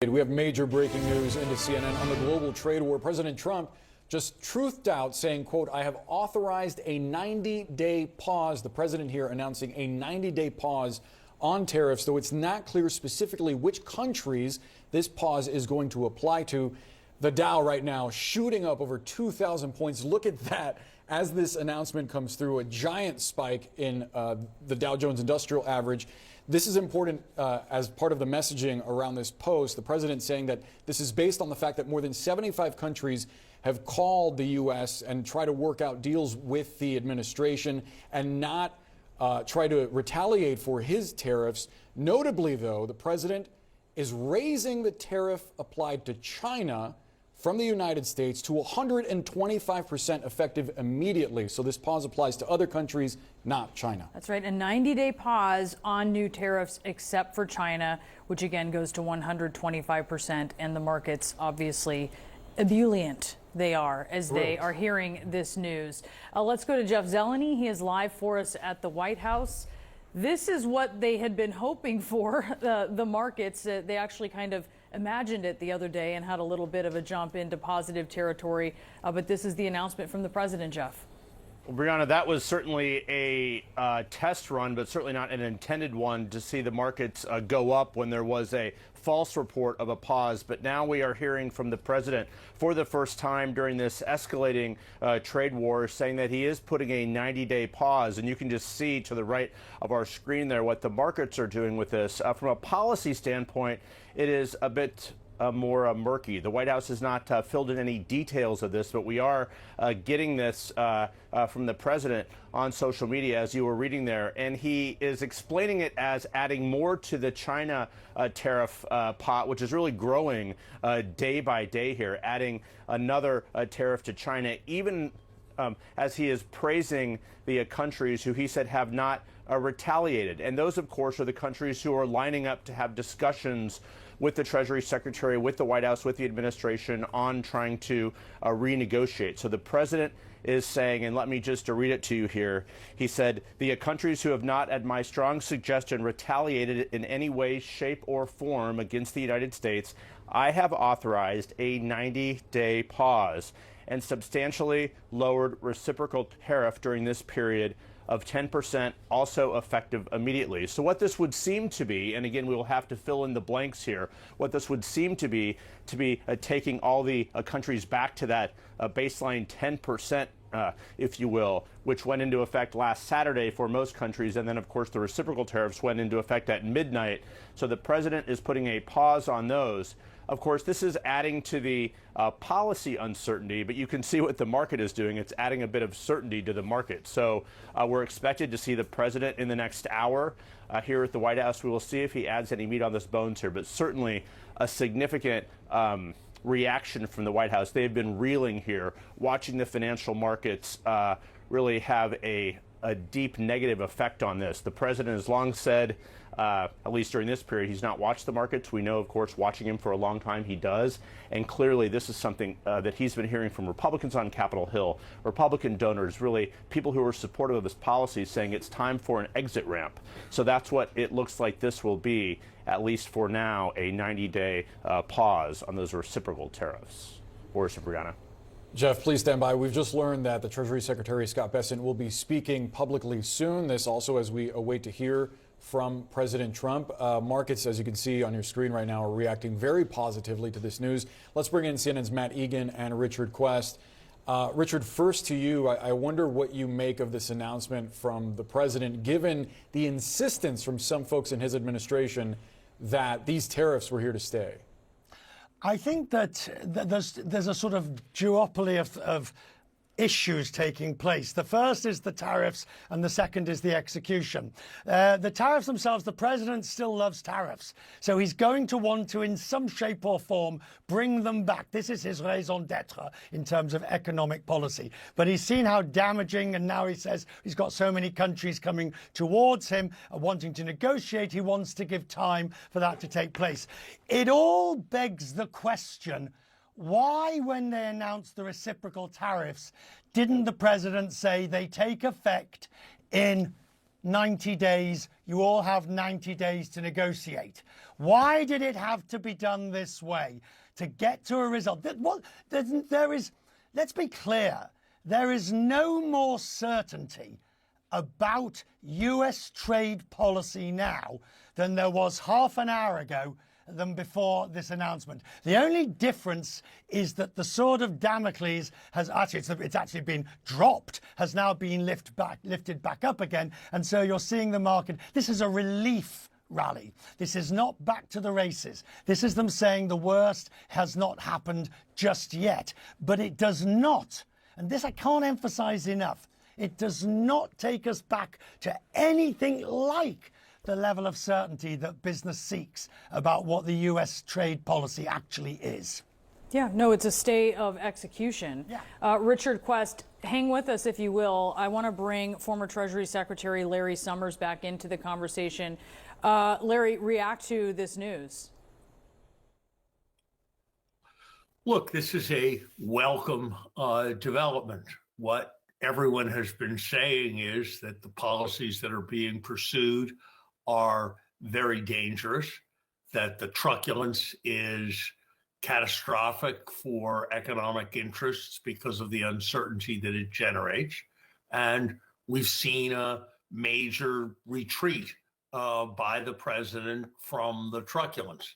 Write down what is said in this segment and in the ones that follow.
We have major breaking news into CNN on the global trade war. President Trump just truthed out saying, quote, I have authorized a 90-day pause. The president here announcing a 90-day pause on tariffs, though it's not clear specifically which countries this pause is going to apply to. The Dow right now shooting up over 2,000 points. Look at that as this announcement comes through, a giant spike in the Dow Jones Industrial Average. This is important as part of the messaging around this post. The president saying that this is based on the fact that more than 75 countries have called the U.S. and try to work out deals with the administration and not try to retaliate for his tariffs. Notably, though, the president is raising the tariff applied to China from the United States to 125% effective immediately. So this pause applies to other countries, not China. That's right, a 90-day pause on new tariffs except for China, which again goes to 125%. And the markets obviously ebullient they are as they are hearing this news. Let's go to Jeff Zeleny. He is live for us at the White House. This is what they had been hoping for, the markets. They actually kind of imagined it the other day and had a little bit of a jump into positive territory. But this is the announcement from the president, Jeff. Well, Brianna, that was certainly a test run, but certainly not an intended one to see the markets go up when there was a false report of a pause. But now we are hearing from the president for the first time during this escalating trade war, saying that he is putting a 90-day pause. And you can just see to the right of our screen there what the markets are doing with this. From a policy standpoint, it is a bit more murky. The White House has not filled in any details of this, but we are getting this from the president on social media, as you were reading there, and he is explaining it as adding more to the China tariff pot, which is really growing day by day here, adding another tariff to China, even as he is praising the countries who he said have not retaliated. And those, of course, are the countries who are lining up to have discussions with the Treasury Secretary, with the White House, with the administration on trying to renegotiate. So the president is saying, and let me just read it to you here. He said, the countries who have not, at my strong suggestion, retaliated in any way, shape, or form against the United States, I have authorized a 90-day pause and substantially lowered reciprocal tariff during this period of 10%, also effective immediately. So what this would seem to be, and again, we will have to fill in the blanks here, what this would seem to be taking all the countries back to that baseline 10%, if you will, which went into effect last Saturday for most countries. And then, of course, the reciprocal tariffs went into effect at midnight. So the president is putting a pause on those. Of course, this is adding to the policy uncertainty, but you can see what the market is doing. It's adding a bit of certainty to the market. So we're expected to see the president in the next hour here at the White House. We will see if he adds any meat on this bones here, but certainly a significant reaction from the White House. They've been reeling here, watching the financial markets really have a deep negative effect on this. The president has long said, at least during this period, he's not watched the markets. We know, of course, watching him for a long time, he does. And clearly, this is something that he's been hearing from Republicans on Capitol Hill, Republican donors, really people who are supportive of his policies, saying it's time for an exit ramp. So that's what it looks like this will be, at least for now, a 90-day pause on those reciprocal tariffs. Boris and Brianna. Jeff, please stand by. We've just learned that the Treasury Secretary, Scott Bessent, will be speaking publicly soon. This also as we await to hear from President Trump. Markets, as you can see on your screen right now, are reacting very positively to this news. Let's bring in CNN's Matt Egan and Richard Quest. Richard, first to you. I wonder what you make of this announcement from the president, given the insistence from some folks in his administration that these tariffs were here to stay. I think that there's a sort of duopoly of issues taking place. The first is the tariffs and the second is the execution. The tariffs themselves, the president still loves tariffs. So he's going to want to, in some shape or form, bring them back. This is his raison d'etre in terms of economic policy. But he's seen how damaging, and now he says he's got so many countries coming towards him wanting to negotiate. He wants to give time for that to take place. It all begs the question, why, when they announced the reciprocal tariffs, didn't the president say they take effect in 90 days, you all have 90 days to negotiate. Why did it have to be done this way? To get to a result? Let's be clear, there is no more certainty about US trade policy now than there was half an hour ago than before this announcement. The only difference is that the sword of Damocles has it's actually been dropped, has now been lifted back up again, and so you're seeing the market. This is a relief rally. This is not back to the races. This is them saying the worst has not happened just yet. But it does not, and this I can't emphasize enough, it does not take us back to anything like the level of certainty that business seeks about what the US trade policy actually is. Yeah, no, it's a stay of execution. Yeah. Richard Quest, hang with us if you will. I want to bring former Treasury Secretary Larry Summers back into the conversation. Larry, react to this news. Look, this is a welcome development. What everyone has been saying is that the policies that are being pursued are very dangerous, that the truculence is catastrophic for economic interests because of the uncertainty that it generates. And we've seen a major retreat by the president from the truculence.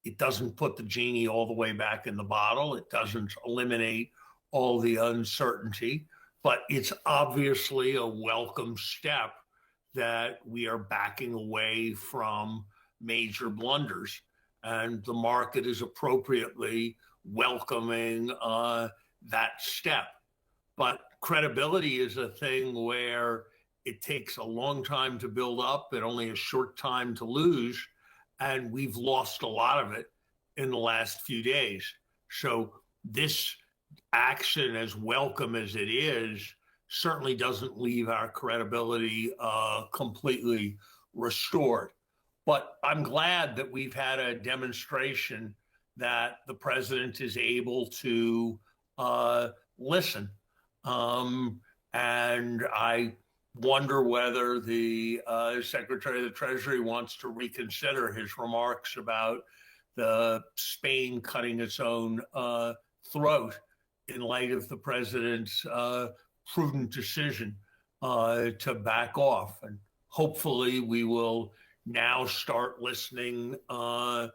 It doesn't put the genie all the way back in the bottle. It doesn't eliminate all the uncertainty, but it's obviously a welcome step that we are backing away from major blunders. And the market is appropriately welcoming that step. But credibility is a thing where it takes a long time to build up and only a short time to lose. And we've lost a lot of it in the last few days. So this action, as welcome as it is, certainly doesn't leave our credibility completely restored. But I'm glad that we've had a demonstration that the president is able to listen. And I wonder whether the Secretary of the Treasury wants to reconsider his remarks about the Spain cutting its own throat in light of the president's prudent decision to back off. And hopefully we will now start listening to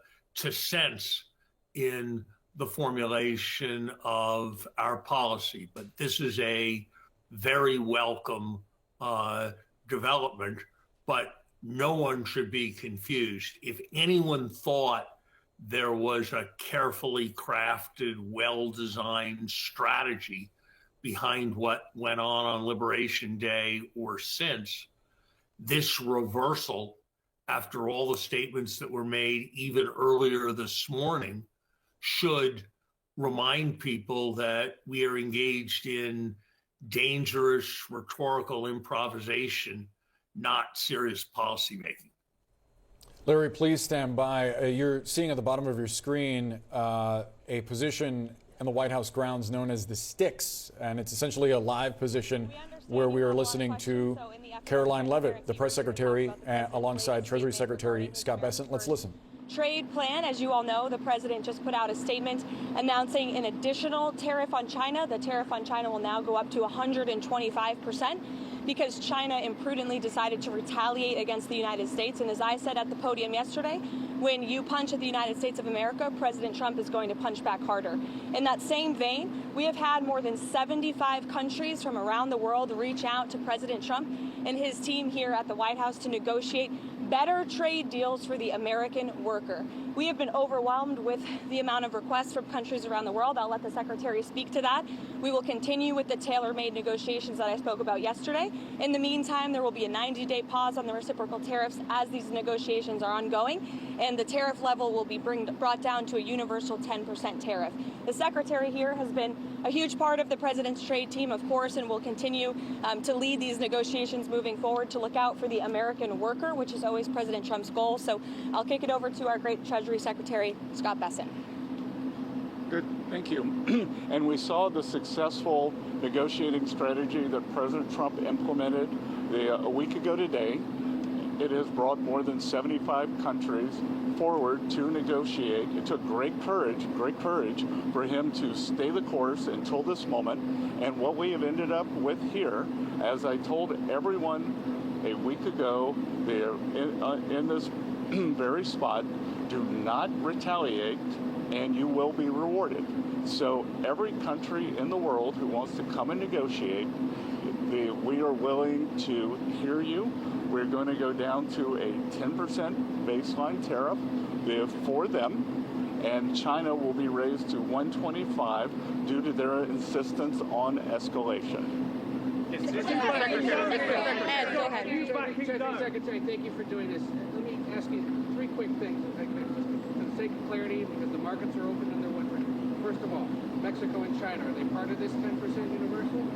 sense in the formulation of our policy. But this is a very welcome development, but no one should be confused. If anyone thought there was a carefully crafted, well-designed strategy behind what went on Liberation Day or since, this reversal, after all the statements that were made even earlier this morning, should remind people that we are engaged in dangerous rhetorical improvisation, not serious policymaking. Larry, please stand by. You're seeing at the bottom of your screen a position in the White House grounds known as the Sticks, and it's essentially a live position where we are listening to Caroline Leavitt, the press secretary, alongside Treasury Secretary Scott Bessent. Let's listen. Trade plan. As you all know, the president just put out a statement announcing an additional tariff on China. The tariff on China will now go up to 125% because China imprudently decided to retaliate against the United States. And as I said at the podium yesterday, when you punch at the United States of America, President Trump is going to punch back harder. In that same vein, we have had more than 75 countries from around the world reach out to President Trump and his team here at the White House to negotiate better trade deals for the American worker. We have been overwhelmed with the amount of requests from countries around the world. I'll let the Secretary speak to that. We will continue with the tailor-made negotiations that I spoke about yesterday. In the meantime, there will be a 90-day pause on the reciprocal tariffs as these negotiations are ongoing, and the tariff level will be brought down to a universal 10% tariff. The Secretary here has been a huge part of the President's trade team, of course, and will continue to lead these negotiations moving forward to look out for the American worker, which is always President Trump's goal. So I'll kick it over to our great Treasury Secretary, Scott Bessent. Good, thank you. And we saw the successful negotiating strategy that President Trump implemented a week ago today. it has brought more than 75 countries forward to negotiate. It took great courage for him to stay the course until this moment. And what we have ended up with here, as I told everyone a week ago, they're in this very spot, do not retaliate and you will be rewarded. So every country in the world who wants to come and negotiate, we are willing to hear you. We're going to go down to a 10% baseline tariff for them, and China will be raised to 125 due to their insistence on escalation. Ed, go ahead. Secretary, thank you for doing this. Let me ask you three quick things, if I could, just for the sake of clarity, because the markets are open and they're wondering. First of all, Mexico and China, are they part of this 10% universal?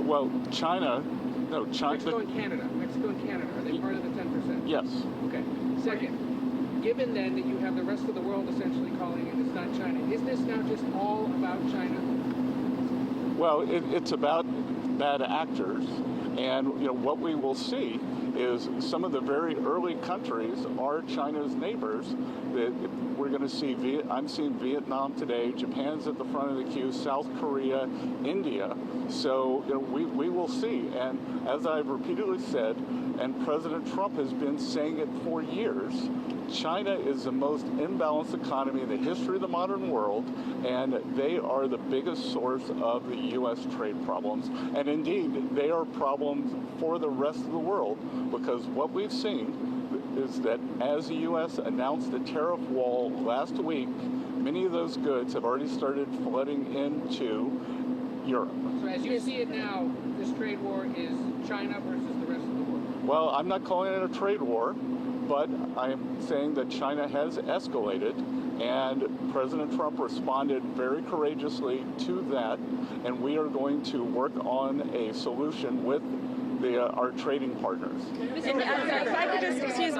Well, China. Mexico and Canada, are they part of the 10%? Yes. Okay. Second, given then that you have the rest of the world essentially calling it, it's not China, is this now just all about China? Well, it's about bad actors, and what we will see is some of the very early countries are China's neighbors. That we're going to see. I'm seeing Vietnam today. Japan's at the front of the queue. South Korea, India. So we will see. And as I've repeatedly said, and President Trump has been saying it for years, China is the most imbalanced economy in the history of the modern world, and they are the biggest source of the U.S. trade problems. And indeed, they are problems for the rest of the world, because what we've seen is that as the U.S. announced the tariff wall last week, many of those goods have already started flooding into Europe. So as you see it now, this trade war is China versus the rest of the world? Well, I'm not calling it a trade war, but I'm saying that China has escalated, and President Trump responded very courageously to that, and we are going to work on a solution with our trading partners. If I could just, excuse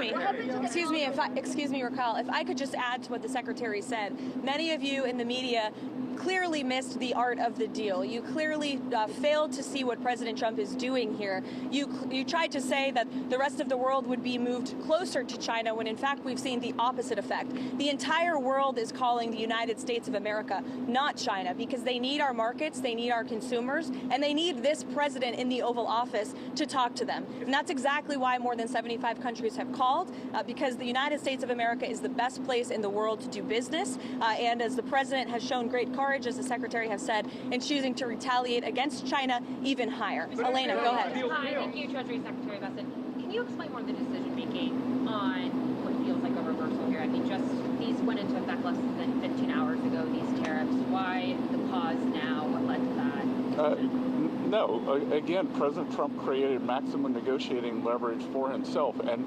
me, Raquel, if I could just add to what the Secretary said. Many of you in the media clearly missed the art of the deal. You clearly failed to see what President Trump is doing here. You tried to say that the rest of the world would be moved closer to China when in fact we've seen the opposite effect. The entire world is calling the United States of America, not China, because they need our markets, they need our consumers, and they need this president in the Oval Office to talk to them. And that's exactly why more than 75 countries have called, because the United States of America is the best place in the world to do business. And as the president has shown great courage, as the Secretary has said, in choosing to retaliate against China even higher. Elena, go ahead. Hi, thank you, Treasury Secretary Bassett. Can you explain more of the decision-making on what feels like a reversal here? I mean, just these went into effect less than 15 hours ago, these tariffs. Why the pause now? What led to that? No, again, President Trump created maximum negotiating leverage for himself, and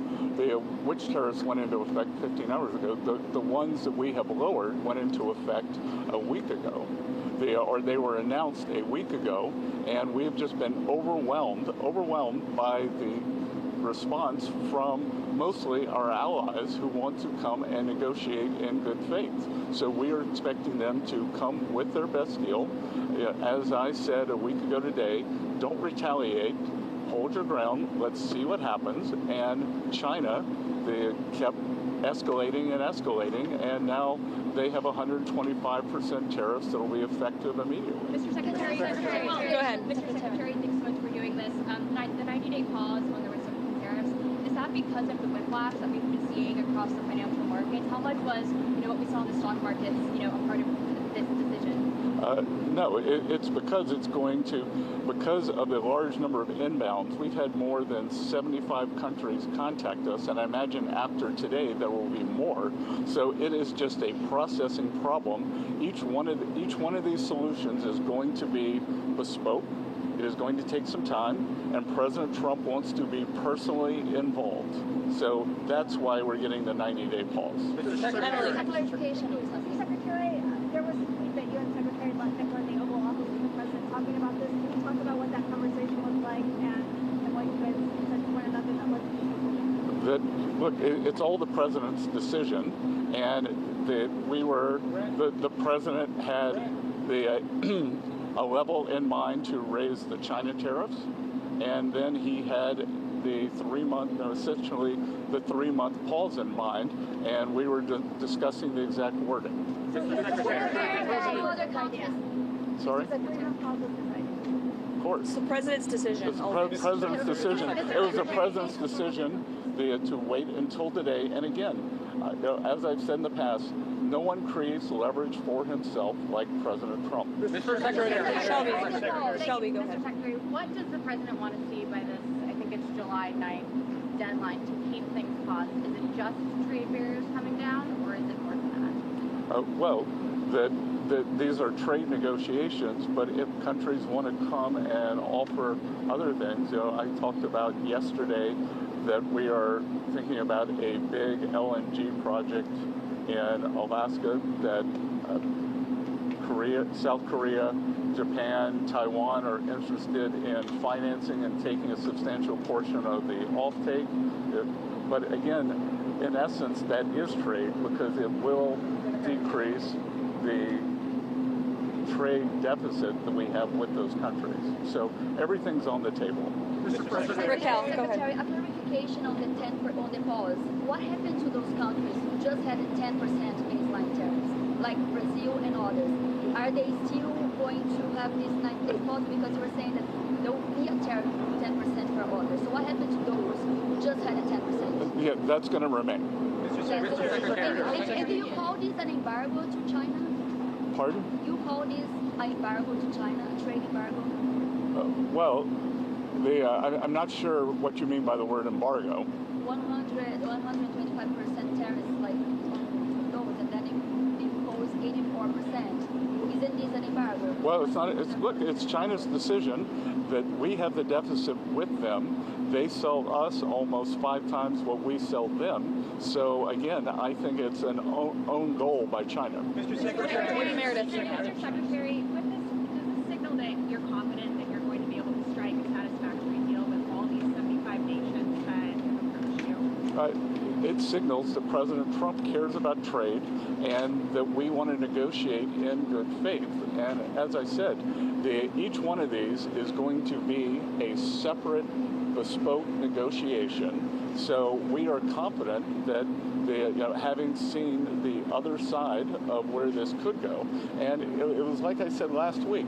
which tariffs went into effect 15 hours ago? The ones that we have lowered went into effect a week ago. They were announced a week ago, and we have just been overwhelmed by the response from mostly our allies who want to come and negotiate in good faith. So we are expecting them to come with their best deal. As I said a week ago today, don't retaliate, hold your ground, let's see what happens. And China, they kept escalating, and now they have 125% tariffs that will be effective immediately. Mr. Secretary, go ahead. Mr. Secretary, thanks so much for doing this. The 90-day pause when there was some tariffs, is that because of the whiplash that we've been seeing across the financial markets? How much was, what we saw in the stock markets, a part of this decision? No, it's because because of the large number of inbounds. We've had more than 75 countries contact us, and I imagine after today there will be more. So it is just a processing problem. Each one of these solutions is going to be bespoke. It is going to take some time, and President Trump wants to be personally involved. So that's why we're getting the 90-day pause. Clarification. Mr. Secretary, there was a tweet that you and Secretary Lutnick were in the Oval Office with the President talking about this. Can you talk about what that conversation was like and what you guys said to one another that led to this decision? Look, it's all the President's decision, and the President had a level in mind to raise the China tariffs, and then he had the 3-month, essentially the 3-month pause in mind, and we were discussing the exact wording. Sorry? Of course. It's the president's decision. It's the president's decision. It was the president's decision to wait until today. And again, as I've said in the past, no one creates leverage for himself like President Trump. Mr. Secretary. Shelby, go ahead. Mr. Secretary, what does the president want to see by this, I think it's July 9th deadline to keep things paused? Is it just trade barriers coming down, or is it more than that? Well, these are trade negotiations, but if countries want to come and offer other things, I talked about yesterday that we are thinking about a big LNG project in Alaska that South Korea, Japan, Taiwan are interested in financing and taking a substantial portion of the offtake. But again, in essence, that is trade because it will decrease the trade deficit that we have with those countries. So everything's on the table. Raquel, go ahead. Secretary, a clarification on the pause. What happened to those countries who just had a 10% baseline tariffs, like Brazil and others? Are they still going to have this 90-day pause? Because you were saying that there will be a tariff of 10% for others. So what happened to those who just had a 10%? Yeah, that's going to remain. And do you call this an embargo to China? Pardon? You call this an embargo to China, a trade embargo? Well, I'm not sure what you mean by the word embargo. 125% tariffs, like those, and then impose 84%. Isn't this an embargo? Well, it's not. It's China's decision that we have the deficit with them. They sell us almost 5 times what we sell them. So again, I think it's an own goal by China. Mr. Secretary. Meredith. Mr. Secretary, does this signal that you're confident that you're going to be able to strike a satisfactory deal with all these 75 nations that have approached you? It signals that President Trump cares about trade and that we want to negotiate in good faith. And as I said, each one of these is going to be a separate, bespoke negotiation. So we are confident that having seen the other side of where this could go, and it was like I said last week,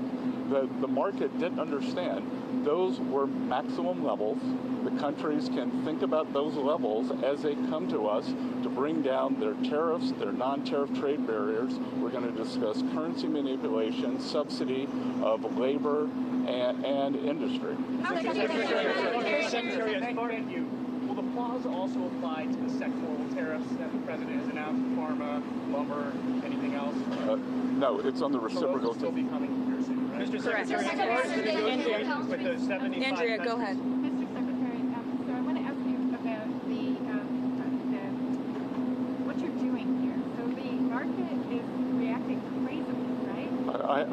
the market didn't understand. Those were maximum levels. The countries can think about those levels as they come to us to bring down their tariffs, their non-tariff trade barriers. We're going to discuss currency manipulation, subsidy of labor and industry. Secretary, as part of you, will the pause also apply to the sectoral tariffs that the president has announced, pharma, lumber, anything else? No, it's on the reciprocal. So those will still be coming here soon, right? Mr. Secretary, as far as the negotiations with the 75 Andrea, go ahead. Mr. Secretary, so I want to ask you about what you're doing here. So the market is reacting crazily, right?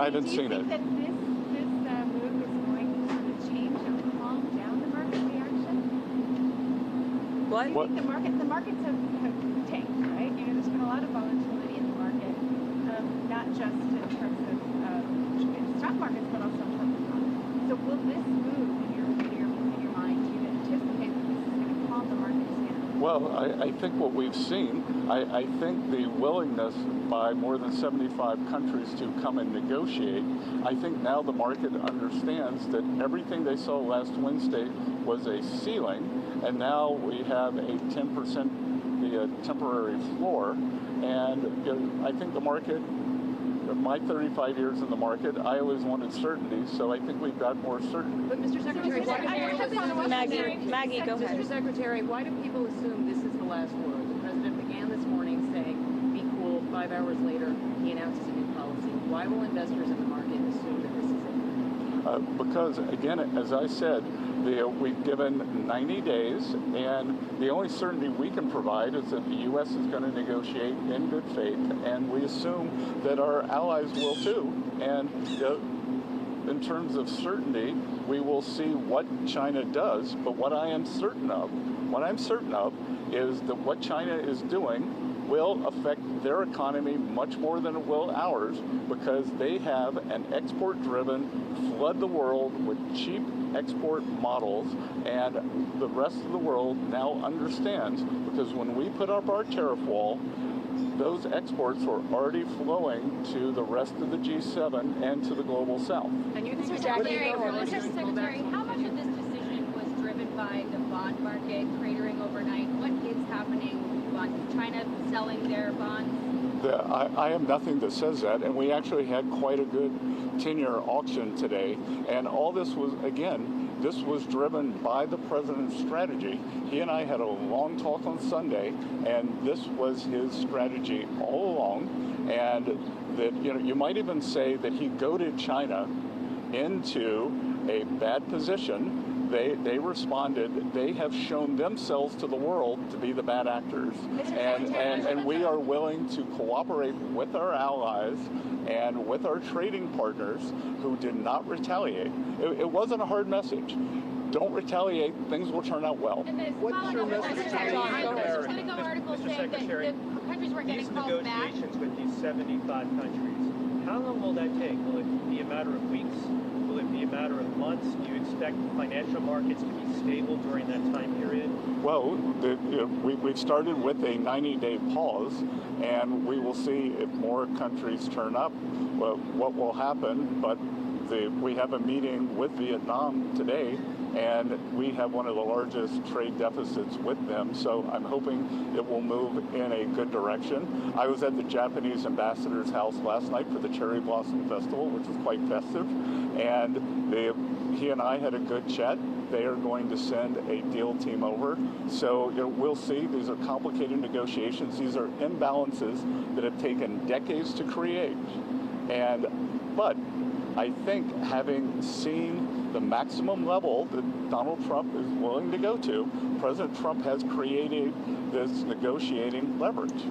I haven't seen it. Do you think that this move is going to sort of change or calm down the market reaction? What? Do you think the markets have tanked, right? There's been a lot of volatility in the market, not just in terms of stock markets, but also in terms of bonds. So will this move in your mind, do you anticipate that this is going to calm the markets down? Well, I think what we've seen, I think the willingness by more than 75 countries to come and negotiate, I think now the market understands that everything they saw last Wednesday was a ceiling, and now we have a 10% temporary floor, and I think the market, my 35 years in the market, I always wanted certainty, so I think we've got more certainty. But Mr. Secretary, Maggie, go ahead. Mr. Secretary, why do people assume this is the last word? The president began this morning saying, be cool. 5 hours later, he announces a new policy. Why will investors in the market assume that this is it? Because, again, as I said, we've given 90 days, and the only certainty we can provide is that the U.S. is going to negotiate in good faith, and we assume that our allies will too. And in terms of certainty, we will see what China does. But what I'm certain of is that what China is doing will affect their economy much more than it will ours, because they have an export-driven, flood the world with cheap export models, and the rest of the world now understands, because when we put up our tariff wall, those exports were already flowing to the rest of the G7 and to the global south. And you think Mr. Secretary, how much of this decision was driven by the bond market cratering overnight? What is happening with China selling their bonds? I have nothing that says that, and we actually had quite a good 10-year auction today, and all this was, again, this was driven by the president's strategy. He and I had a long talk on Sunday, and this was his strategy all along, and that, you know, you might even say that he goaded China into a bad position. They responded. They have shown themselves to the world to be the bad actors, and we are willing to cooperate with our allies and with our trading partners who did not retaliate. It wasn't a hard message. Don't retaliate. Things will turn out well. What's your message to the Politico article saying that the countries weren't getting calls back? Negotiations with these 75 countries, how long will that take? Will it be a matter of weeks? Will it be a matter of months? Do you expect financial markets to be stable during that time period? Well, we've started with a 90-day pause, and we will see if more countries turn up, what will happen. But we have a meeting with Vietnam today, and we have one of the largest trade deficits with them, so I'm hoping it will move in a good direction. I was at the Japanese ambassador's house last night for the Cherry Blossom Festival, which was quite festive, and he and I had a good chat. They are going to send a deal team over, so we'll see. These are complicated negotiations. These are imbalances that have taken decades to create, but I think having seen the maximum level that Donald Trump is willing to go to, President Trump has created this negotiating leverage.